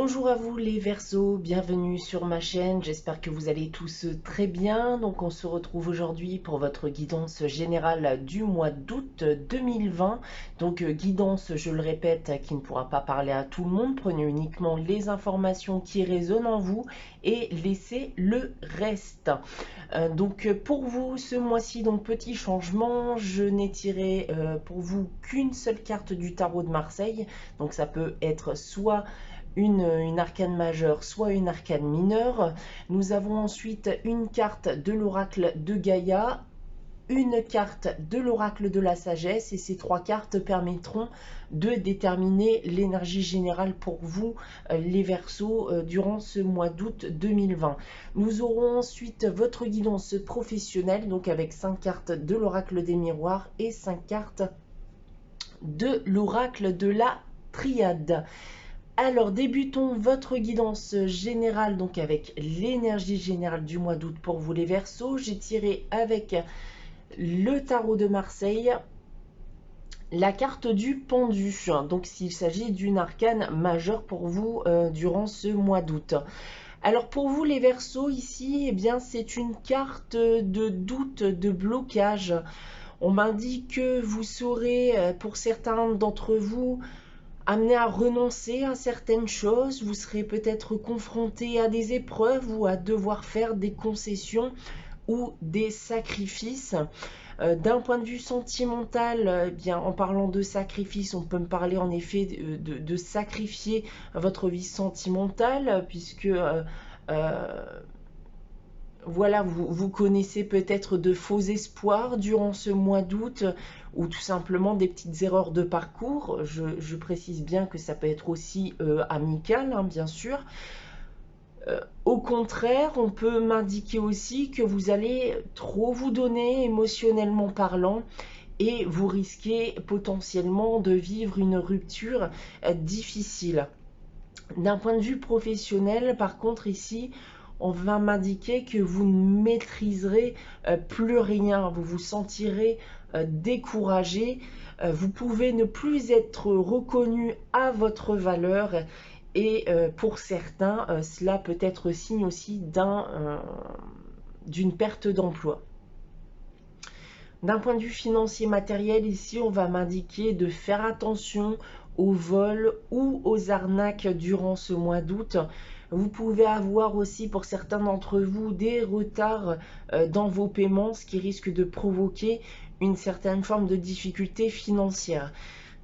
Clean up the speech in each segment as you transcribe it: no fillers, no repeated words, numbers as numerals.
Bonjour à vous les Verseaux, bienvenue sur ma chaîne, j'espère que vous allez tous très bien. Donc on se retrouve aujourd'hui pour votre guidance générale du mois d'août 2020. Donc guidance, je le répète, qui ne pourra pas parler à tout le monde. Prenez uniquement les informations qui résonnent en vous et laissez le reste. Donc pour vous ce mois-ci, donc petit changement, je n'ai tiré pour vous qu'une seule carte du tarot de Marseille. Donc ça peut être soit une arcane majeure, soit une arcane mineure. Nous avons ensuite une carte de l'oracle de Gaïa, une carte de l'oracle de la sagesse, et ces trois cartes permettront de déterminer l'énergie générale pour vous les Verseaux durant ce mois d'août 2020. Nous aurons ensuite votre guidance professionnelle, donc avec 5 cartes de l'oracle des miroirs et 5 cartes de l'oracle de la triade. Alors débutons votre guidance générale, donc avec l'énergie générale du mois d'août pour vous les Verseaux. J'ai tiré avec le tarot de Marseille la carte du pendu, donc s'il s'agit d'une arcane majeure pour vous durant ce mois d'août. Alors pour vous les Verseaux ici, eh bien c'est une carte de doute, de blocage. On m'indique que vous saurez, pour certains d'entre vous, amené à renoncer à certaines choses. Vous serez peut-être confronté à des épreuves ou à devoir faire des concessions ou des sacrifices. D'un point de vue sentimental, bien, en parlant de sacrifice, on peut me parler en effet de sacrifier votre vie sentimentale, puisque voilà, vous connaissez peut-être de faux espoirs durant ce mois d'août, ou tout simplement des petites erreurs de parcours. Je précise bien que ça peut être aussi amical, hein, bien sûr. Au contraire, on peut m'indiquer aussi que vous allez trop vous donner émotionnellement parlant, et vous risquez potentiellement de vivre une rupture difficile. D'un point de vue professionnel, par contre, ici, on va m'indiquer que vous ne maîtriserez plus rien, vous vous sentirez découragé, vous pouvez ne plus être reconnu à votre valeur, et pour certains, cela peut être signe aussi d'une perte d'emploi. D'un point de vue financier matériel, ici, on va m'indiquer de faire attention aux vols ou aux arnaques durant ce mois d'août. Vous pouvez avoir aussi, pour certains d'entre vous, des retards dans vos paiements, ce qui risque de provoquer une certaine forme de difficulté financière.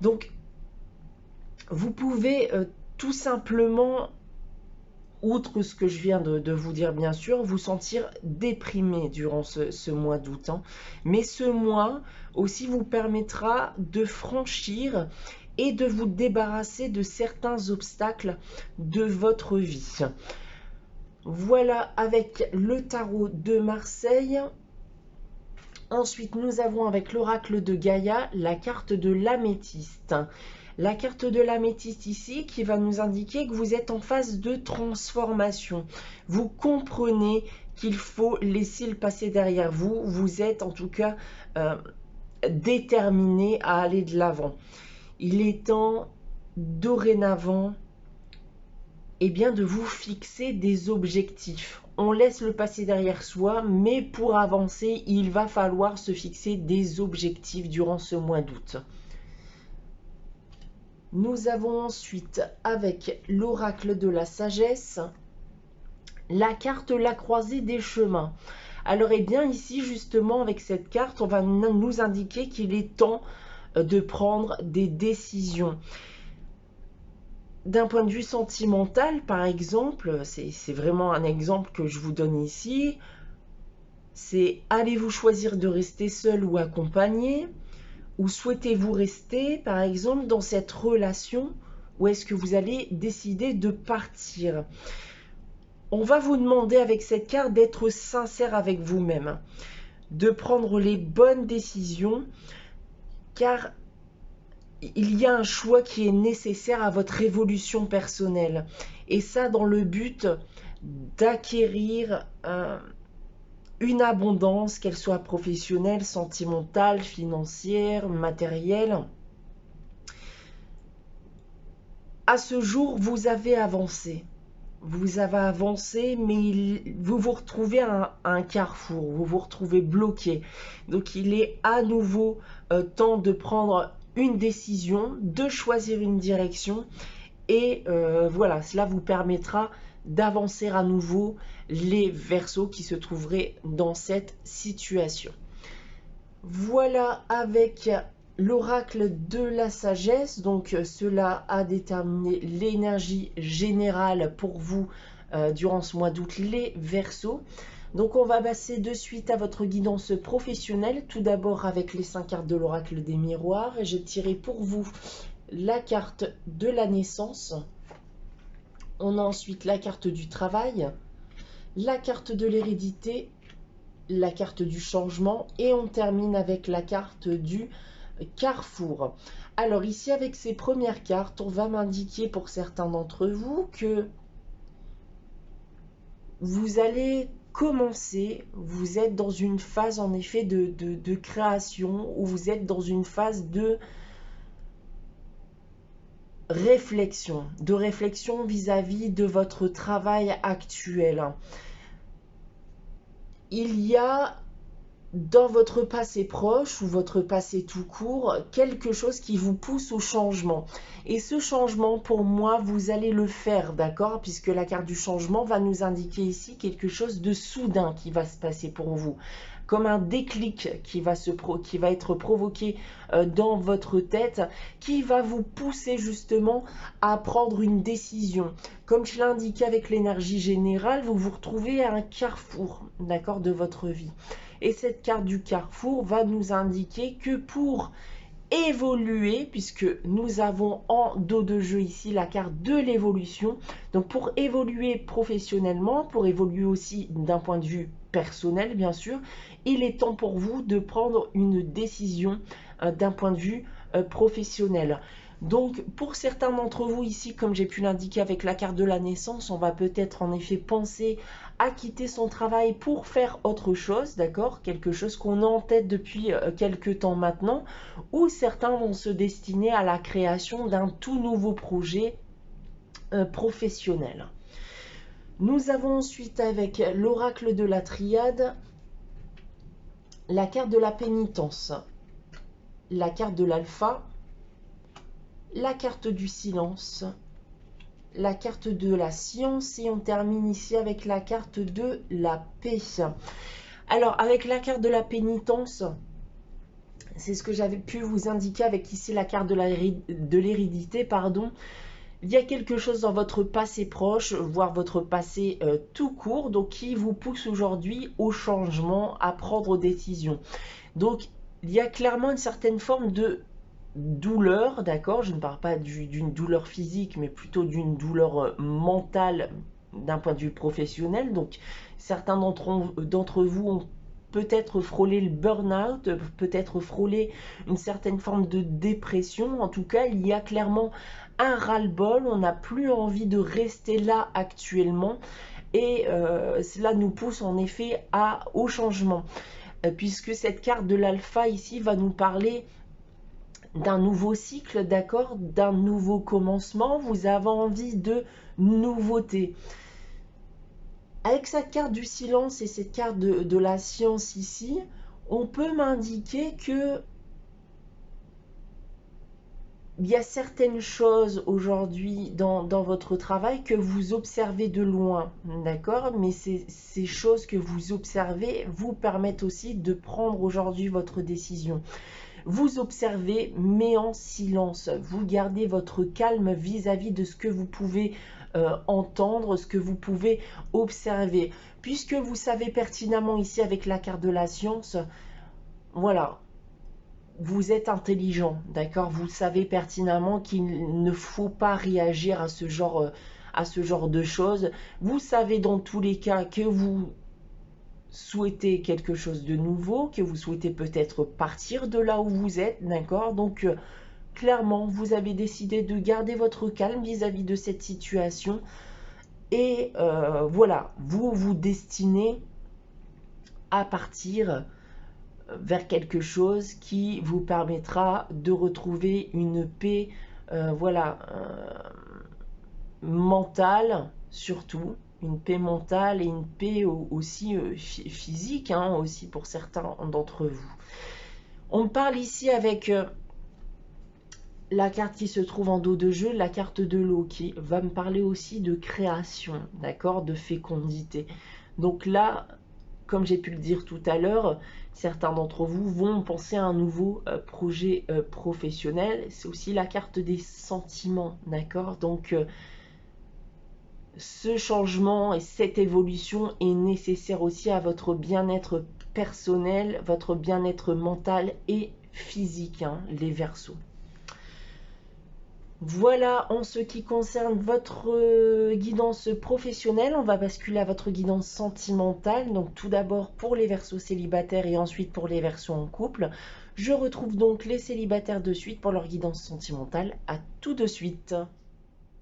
Donc, vous pouvez tout simplement, outre ce que je viens de vous dire, bien sûr, vous sentir déprimé durant ce mois d'août. Mais ce mois aussi vous permettra de franchir et de vous débarrasser de certains obstacles de votre vie. Voilà avec le tarot de Marseille. Ensuite, nous avons avec l'oracle de Gaïa la carte de l'améthyste. La carte de l'améthyste ici qui va nous indiquer que vous êtes en phase de transformation. Vous comprenez qu'il faut laisser le passé derrière vous. Vous êtes en tout cas déterminé à aller de l'avant. Il est temps dorénavant de vous fixer des objectifs. On laisse le passé derrière soi, mais pour avancer, il va falloir se fixer des objectifs durant ce mois d'août. Nous avons ensuite, avec l'oracle de la sagesse, la carte la croisée des chemins. Alors, ici, justement, avec cette carte, on va nous indiquer qu'il est temps de prendre des décisions. D'un point de vue sentimental, par exemple, c'est vraiment un exemple que je vous donne ici, c'est allez-vous choisir de rester seul ou accompagné? Ou souhaitez-vous rester, par exemple, dans cette relation, ou est-ce que vous allez décider de partir? On va vous demander avec cette carte d'être sincère avec vous-même, de prendre les bonnes décisions, car il y a un choix qui est nécessaire à votre évolution personnelle. Et ça dans le but d'acquérir une abondance, qu'elle soit professionnelle, sentimentale, financière, matérielle. À ce jour, vous avez avancé. Vous avez avancé, mais vous vous retrouvez à un carrefour, vous vous retrouvez bloqué. Donc il est à nouveau temps de prendre une décision, de choisir une direction. Et voilà, cela vous permettra d'avancer à nouveau les Verseaux qui se trouveraient dans cette situation. Voilà avec l'oracle de la sagesse, donc cela a déterminé l'énergie générale pour vous durant ce mois d'août, les Verseaux. Donc on va passer de suite à votre guidance professionnelle, tout d'abord avec les 5 cartes de l'oracle des miroirs. Et j'ai tiré pour vous la carte de la naissance. On a ensuite la carte du travail, la carte de l'hérédité, la carte du changement et on termine avec la carte du carrefour. Alors ici avec ces premières cartes, on va m'indiquer pour certains d'entre vous que vous allez commencer, vous êtes dans une phase en effet de création, ou vous êtes dans une phase de réflexion vis-à-vis de votre travail actuel. Il y a dans votre passé proche ou votre passé tout court, quelque chose qui vous pousse au changement. Et ce changement, pour moi, vous allez le faire, d'accord? Puisque la carte du changement va nous indiquer ici quelque chose de soudain qui va se passer pour vous. Comme un déclic qui va être provoqué dans votre tête, qui va vous pousser justement à prendre une décision. Comme je l'ai indiqué avec l'énergie générale, vous vous retrouvez à un carrefour, d'accord, de votre vie. Et cette carte du carrefour va nous indiquer que pour évoluer, puisque nous avons en dos de jeu ici la carte de l'évolution, donc pour évoluer professionnellement, pour évoluer aussi d'un point de vue personnel bien sûr, il est temps pour vous de prendre une décision d'un point de vue professionnel. Donc pour certains d'entre vous ici, comme j'ai pu l'indiquer avec la carte de la naissance, on va peut-être en effet penser à quitter son travail pour faire autre chose, d'accord? Quelque chose qu'on a en tête depuis quelques temps maintenant, ou certains vont se destiner à la création d'un tout nouveau projet professionnel. Nous avons ensuite avec l'oracle de la triade, la carte de la pénitence, la carte de l'alpha, la carte du silence, la carte de la science et on termine ici avec la carte de la paix. Alors avec la carte de la pénitence, c'est ce que j'avais pu vous indiquer avec ici la carte de l'hérédité, pardon. Il y a quelque chose dans votre passé proche, voire votre passé tout court, donc qui vous pousse aujourd'hui au changement, à prendre des décisions. Donc il y a clairement une certaine forme de douleur, d'accord? Je ne parle pas d'une douleur physique, mais plutôt d'une douleur mentale d'un point de vue professionnel. Donc certains d'entre vous ont peut-être frôlé le burn-out, peut-être frôlé une certaine forme de dépression. En tout cas, il y a clairement un ras-le-bol, on n'a plus envie de rester là actuellement et cela nous pousse en effet au changement. Puisque cette carte de l'alpha ici va nous parler d'un nouveau cycle, d'accord, d'un nouveau commencement, vous avez envie de nouveauté. Avec cette carte du silence et cette carte de la science ici, on peut m'indiquer que il y a certaines choses aujourd'hui dans votre travail que vous observez de loin, d'accord? Mais ces choses que vous observez vous permettent aussi de prendre aujourd'hui votre décision. Vous observez, mais en silence. Vous gardez votre calme vis-à-vis de ce que vous pouvez entendre, ce que vous pouvez observer. Puisque vous savez pertinemment ici avec la carte de la science, voilà, vous êtes intelligent, d'accord? Vous savez pertinemment qu'il ne faut pas réagir à ce genre de choses. Vous savez dans tous les cas que vous souhaitez quelque chose de nouveau, que vous souhaitez peut-être partir de là où vous êtes, d'accord? Donc, clairement, vous avez décidé de garder votre calme vis-à-vis de cette situation. Et voilà, vous vous destinez à partir vers quelque chose qui vous permettra de retrouver une paix, voilà, mentale surtout, une paix mentale et une paix aussi physique, hein, aussi pour certains d'entre vous. On parle ici avec la carte qui se trouve en dos de jeu, la carte de l'eau, qui va me parler aussi de création, d'accord, de fécondité. Donc là, comme j'ai pu le dire tout à l'heure, certains d'entre vous vont penser à un nouveau projet professionnel. C'est aussi la carte des sentiments, d'accord. Donc ce changement et cette évolution est nécessaire aussi à votre bien-être personnel, votre bien-être mental et physique, hein, les Verseaux. Voilà en ce qui concerne votre guidance professionnelle. On va basculer à votre guidance sentimentale. Donc tout d'abord pour les Verseaux célibataires et ensuite pour les Verseaux en couple. Je retrouve donc les célibataires de suite pour leur guidance sentimentale. À tout de suite.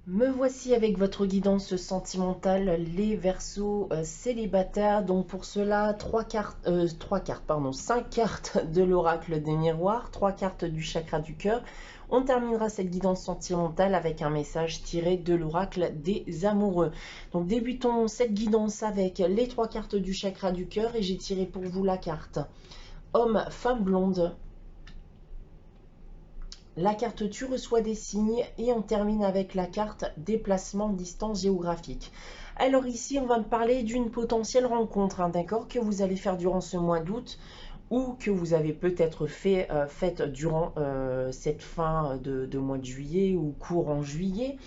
Me voici avec votre guidance sentimentale, les Verseaux célibataires. Donc pour cela, 5 cartes de l'oracle des miroirs, 3 cartes du chakra du cœur. On terminera cette guidance sentimentale avec un message tiré de l'oracle des amoureux. Donc débutons cette guidance avec les 3 cartes du chakra du cœur et j'ai tiré pour vous la carte homme, femme blonde, la carte tu reçois des signes et on termine avec la carte déplacement distance géographique. Alors ici on va me parler d'une potentielle rencontre, hein, d'accord, que vous allez faire durant ce mois d'août ou que vous avez peut-être faite durant cette fin de mois de juillet ou courant juillet.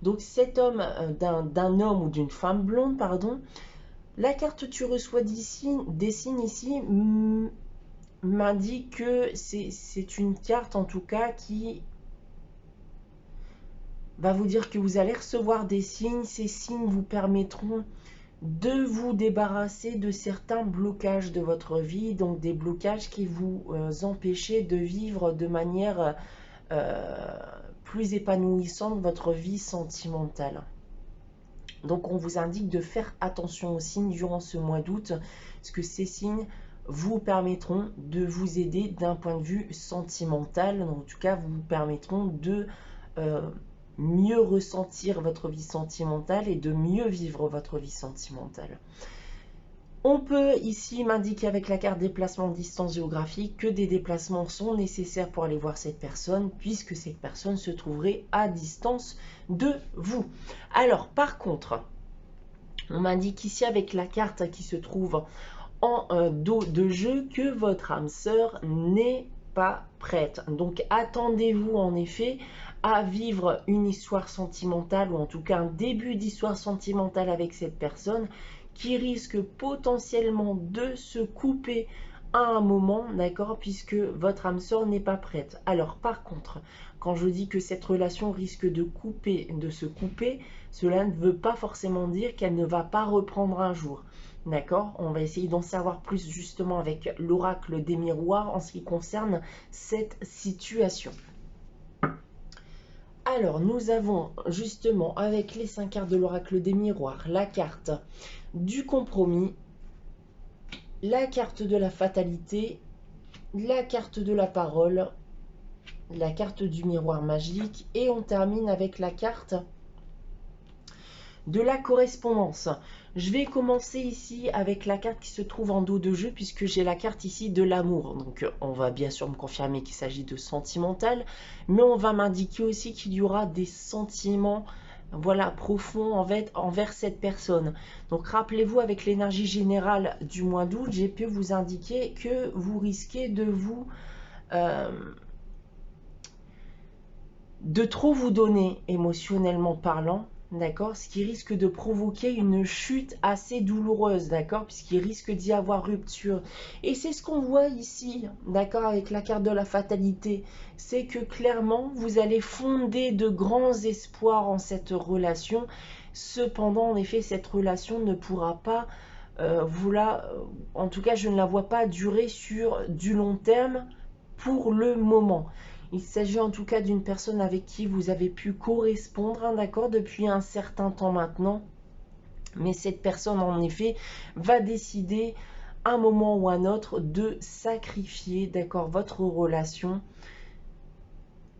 Donc cet homme, d'un homme ou d'une femme blonde, pardon, la carte tu reçois des signes ici m'indique que c'est une carte en tout cas qui va vous dire que vous allez recevoir des signes. Ces signes vous permettront de vous débarrasser de certains blocages de votre vie, donc des blocages qui vous empêchaient de vivre de manière plus épanouissante votre vie sentimentale. Donc on vous indique de faire attention aux signes durant ce mois d'août, parce que ces signes vous permettront de vous aider d'un point de vue sentimental, en tout cas vous permettront de mieux ressentir votre vie sentimentale et de mieux vivre votre vie sentimentale. On peut ici m'indiquer avec la carte déplacement distance géographique que des déplacements sont nécessaires pour aller voir cette personne, puisque cette personne se trouverait à distance de vous. Alors par contre, on m'indique ici avec la carte qui se trouve en dos de jeu que votre âme sœur n'est pas prête. Donc attendez-vous en effet à vivre une histoire sentimentale, ou en tout cas un début d'histoire sentimentale avec cette personne qui risque potentiellement de se couper à un moment, d'accord, puisque votre âme sœur n'est pas prête. Alors par contre, quand je dis que cette relation risque de se couper, cela ne veut pas forcément dire qu'elle ne va pas reprendre un jour. D'accord, on va essayer d'en savoir plus justement avec l'oracle des miroirs en ce qui concerne cette situation. Alors, nous avons justement avec les 5 cartes de l'oracle des miroirs, la carte du compromis, la carte de la fatalité, la carte de la parole, la carte du miroir magique et on termine avec la carte de la correspondance. Je vais commencer ici avec la carte qui se trouve en dos de jeu puisque j'ai la carte ici de l'amour. Donc on va bien sûr me confirmer qu'il s'agit de sentimental, mais on va m'indiquer aussi qu'il y aura des sentiments, voilà, profonds envers cette personne. Donc rappelez-vous, avec l'énergie générale du mois d'août, j'ai pu vous indiquer que vous risquez de trop vous donner émotionnellement parlant, d'accord, ce qui risque de provoquer une chute assez douloureuse, d'accord, puisqu'il risque d'y avoir rupture. Et c'est ce qu'on voit ici, d'accord, avec la carte de la fatalité, c'est que clairement, vous allez fonder de grands espoirs en cette relation. Cependant, en effet, cette relation ne pourra pas, en tout cas, je ne la vois pas durer sur du long terme pour le moment. Il s'agit en tout cas d'une personne avec qui vous avez pu correspondre, hein, d'accord, depuis un certain temps maintenant. Mais cette personne, en effet, va décider, à un moment ou à un autre, de sacrifier, d'accord, votre relation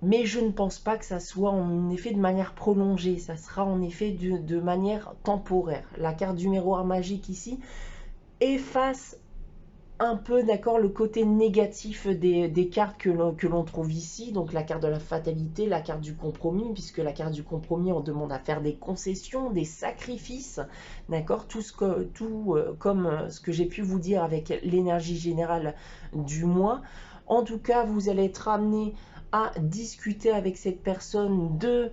Mais je ne pense pas que ça soit en effet de manière prolongée, ça sera en effet de manière temporaire. La carte du miroir magique ici efface un peu, d'accord, le côté négatif des cartes que l'on trouve ici. Donc la carte de la fatalité, la carte du compromis, puisque la carte du compromis, on demande à faire des concessions, des sacrifices, d'accord, comme ce que j'ai pu vous dire avec l'énergie générale du mois. En tout cas, vous allez être amené à discuter avec cette personne de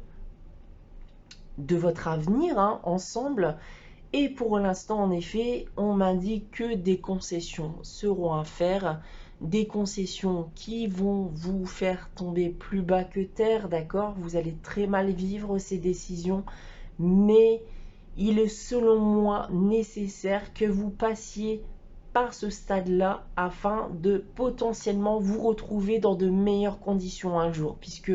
votre avenir, hein, ensemble. Et pour l'instant, en effet, on m'indique que des concessions seront à faire, des concessions qui vont vous faire tomber plus bas que terre, d'accord? Vous allez très mal vivre ces décisions, mais il est selon moi nécessaire que vous passiez par ce stade-là afin de potentiellement vous retrouver dans de meilleures conditions un jour, puisque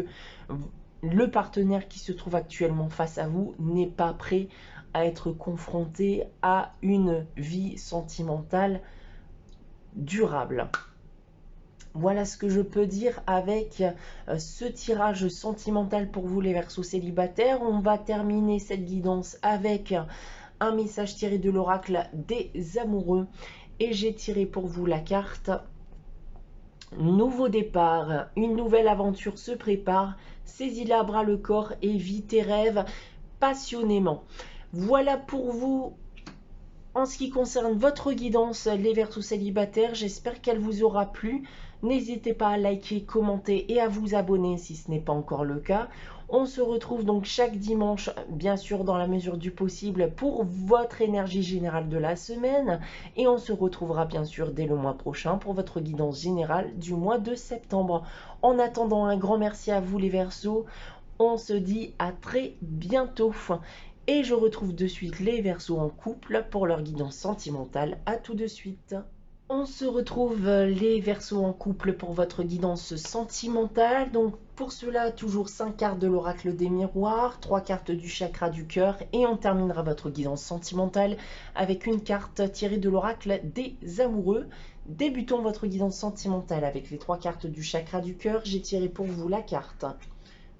le partenaire qui se trouve actuellement face à vous n'est pas prêt à être confronté à une vie sentimentale durable. Voilà ce que je peux dire avec ce tirage sentimental pour vous les Verseaux célibataires. On va terminer cette guidance avec un message tiré de l'oracle des amoureux. Et j'ai tiré pour vous la carte nouveau départ, une nouvelle aventure se prépare. Saisis-la à bras le corps et vis tes rêves passionnément. Voilà pour vous en ce qui concerne votre guidance, les Verseaux célibataires. J'espère qu'elle vous aura plu. N'hésitez pas à liker, commenter et à vous abonner si ce n'est pas encore le cas. On se retrouve donc chaque dimanche, bien sûr dans la mesure du possible, pour votre énergie générale de la semaine. Et on se retrouvera bien sûr dès le mois prochain pour votre guidance générale du mois de septembre. En attendant, un grand merci à vous les Verseaux. On se dit à très bientôt. Et je retrouve de suite les Verseaux en couple pour leur guidance sentimentale. À tout de suite. On se retrouve les Verseaux en couple pour votre guidance sentimentale. Donc pour cela, toujours 5 cartes de l'oracle des miroirs, 3 cartes du chakra du cœur et on terminera votre guidance sentimentale avec une carte tirée de l'oracle des amoureux. Débutons votre guidance sentimentale avec les 3 cartes du chakra du cœur. J'ai tiré pour vous la carte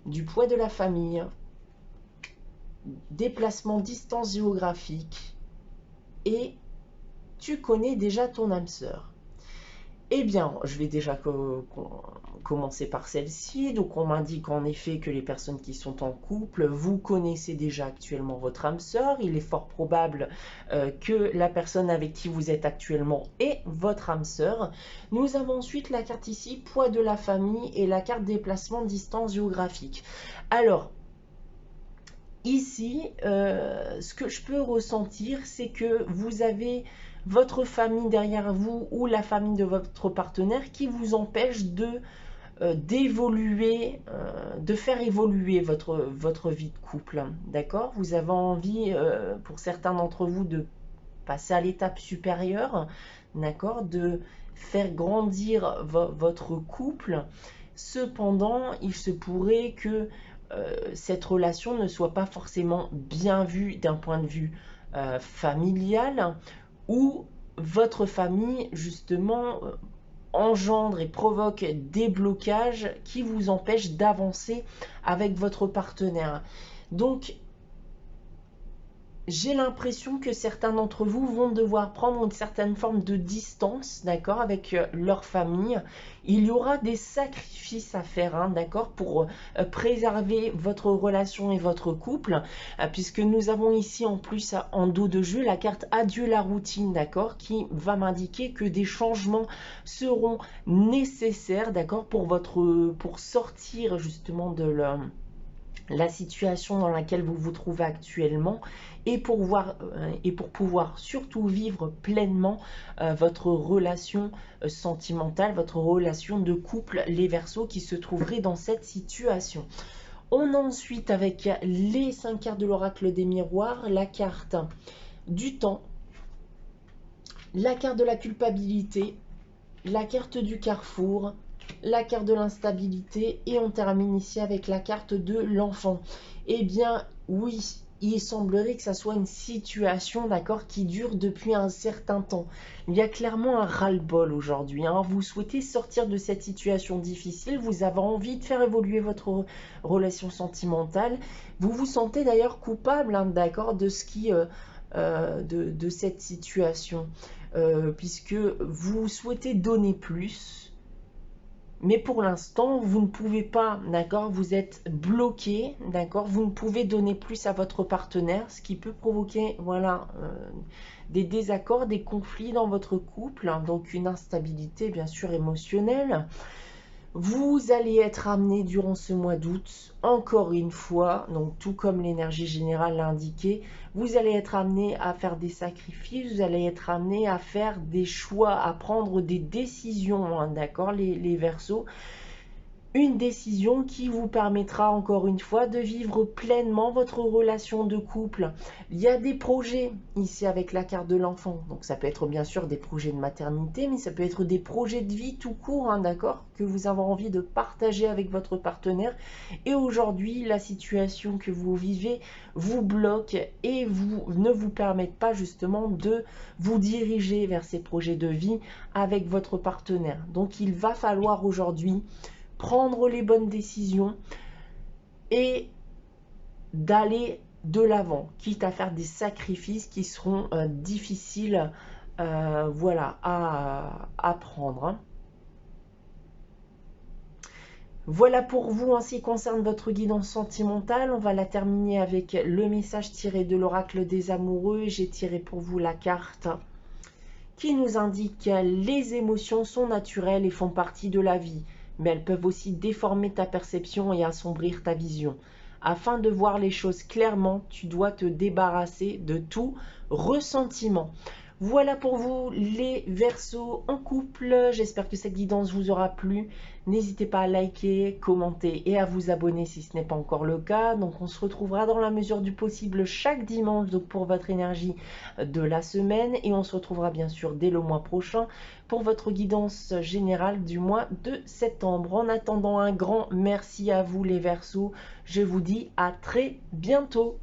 du poids de la famille, déplacement, distance géographique et tu connais déjà ton âme sœur. Eh bien, je vais déjà commencer par celle-ci. Donc, on m'indique en effet que les personnes qui sont en couple, vous connaissez déjà actuellement votre âme sœur. Il est fort probable que la personne avec qui vous êtes actuellement est votre âme sœur. Nous avons ensuite la carte ici, poids de la famille et la carte déplacement, distance géographique. Alors, ici, ce que je peux ressentir, c'est que vous avez votre famille derrière vous ou la famille de votre partenaire qui vous empêche d'évoluer, de faire évoluer votre vie de couple. D'accord? Vous avez envie, pour certains d'entre vous, de passer à l'étape supérieure, d'accord? De faire grandir votre couple. Cependant, il se pourrait que cette relation ne soit pas forcément bien vue d'un point de vue familial, où votre famille justement engendre et provoque des blocages qui vous empêchent d'avancer avec votre partenaire. Donc j'ai l'impression que certains d'entre vous vont devoir prendre une certaine forme de distance, d'accord, avec leur famille. Il y aura des sacrifices à faire, hein, d'accord, pour préserver votre relation et votre couple, puisque nous avons ici en plus en dos de jeu la carte Adieu la routine, d'accord, qui va m'indiquer que des changements seront nécessaires, d'accord, pour sortir justement de la situation dans laquelle vous vous trouvez actuellement et pour pouvoir surtout vivre pleinement votre relation sentimentale, votre relation de couple, les Verseaux qui se trouveraient dans cette situation. On a ensuite avec les 5 cartes de l'oracle des miroirs, la carte du temps, la carte de la culpabilité, la carte du carrefour, la carte de l'instabilité et on termine ici avec la carte de l'enfant. Eh bien oui, il semblerait que ça soit une situation, d'accord, qui dure depuis un certain temps. Il y a clairement un ras-le-bol aujourd'hui, hein. Vous souhaitez sortir de cette situation difficile, vous avez envie de faire évoluer votre relation sentimentale. Vous vous sentez d'ailleurs coupable, hein, d'accord, de ce qui, de cette situation, puisque vous souhaitez donner plus. Mais pour l'instant, vous ne pouvez pas, d'accord, vous êtes bloqué, d'accord, vous ne pouvez donner plus à votre partenaire, ce qui peut provoquer, voilà, des désaccords, des conflits dans votre couple, hein, donc une instabilité, bien sûr, émotionnelle. Vous allez être amené durant ce mois d'août, encore une fois, donc tout comme l'énergie générale l'a indiqué, vous allez être amené à faire des sacrifices, vous allez être amené à faire des choix, à prendre des décisions, hein, d'accord, les Verseaux. Une décision qui vous permettra encore une fois de vivre pleinement votre relation de couple. Il y a des projets ici avec la carte de l'enfant. Donc ça peut être bien sûr des projets de maternité, mais ça peut être des projets de vie tout court, hein, d'accord, que vous avez envie de partager avec votre partenaire. Et aujourd'hui, la situation que vous vivez vous bloque et ne vous permettent pas justement de vous diriger vers ces projets de vie avec votre partenaire. Donc il va falloir aujourd'hui prendre les bonnes décisions et d'aller de l'avant, quitte à faire des sacrifices qui seront difficiles, voilà, à prendre, hein. Voilà pour vous en ce qui concerne votre guidance sentimentale. On va la terminer avec le message tiré de l'oracle des amoureux. J'ai tiré pour vous la carte qui nous indique que les émotions sont naturelles et font partie de la vie, mais elles peuvent aussi déformer ta perception et assombrir ta vision. Afin de voir les choses clairement, tu dois te débarrasser de tout ressentiment. Voilà pour vous les Verseaux en couple. J'espère que cette guidance vous aura plu. N'hésitez pas à liker, commenter et à vous abonner si ce n'est pas encore le cas. Donc on se retrouvera dans la mesure du possible chaque dimanche donc pour votre énergie de la semaine. Et on se retrouvera bien sûr dès le mois prochain pour votre guidance générale du mois de septembre. En attendant, un grand merci à vous les Verseaux. Je vous dis à très bientôt.